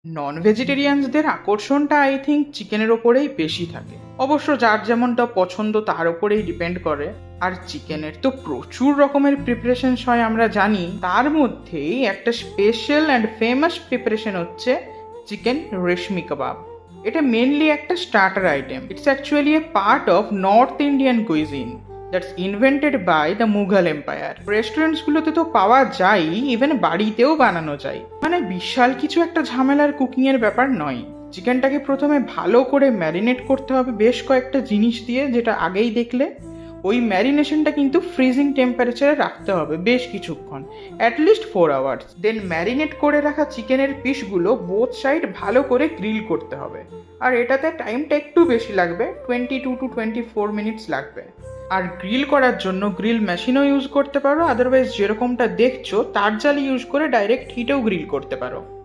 Non ভেজিটেরিয়ানসদের আকর্ষণটা I think চিকেনের ওপরেই বেশি থাকে। অবশ্য যার যেমনটা পছন্দ তার ওপরেই ডিপেন্ড করে। আর চিকেনের তো প্রচুর রকমের প্রিপারেশনস হয় আমরা জানি, তার মধ্যেই একটা স্পেশাল অ্যান্ড ফেমাস প্রিপারেশন হচ্ছে চিকেন রেশমি কাবাব। এটা মেনলি একটা starter item. It's actually a part of north Indian cuisine that's invented by the Mughal empire. রেস্টুরেন্টসগুলোতে তো পাওয়া যায়, ইভেন বাড়িতেও বানানো যায়। মানে বিশাল কিছু একটা ঝামেলার কুকিংয়ের ব্যাপার নয়। চিকেনটাকে প্রথমে ভালো করে ম্যারিনেট করতে হবে বেশ কয়েকটা জিনিস দিয়ে, যেটা আগেই দেখলে। ওই ম্যারিনেশনটা কিন্তু ফ্রিজিং টেম্পারেচারে রাখতে হবে বেশ কিছুক্ষণ, অ্যাটলিস্ট 4 আওয়ার্স। দেন ম্যারিনেট করে রাখা চিকেনের পিসগুলো বোথ সাইড ভালো করে গ্রিল করতে হবে। আর এটাতে টাইমটা একটু বেশি লাগবে, 22 to 24 মিনিটস লাগবে। আর গ্রিল করার জন্য গ্রিল মেশিনও ইউজ করতে পারো, আদারওয়াইজ যেরকমটা দেখছো তার জালি ইউজ করে ডাইরেক্ট হিটেও গ্রিল করতে পারো।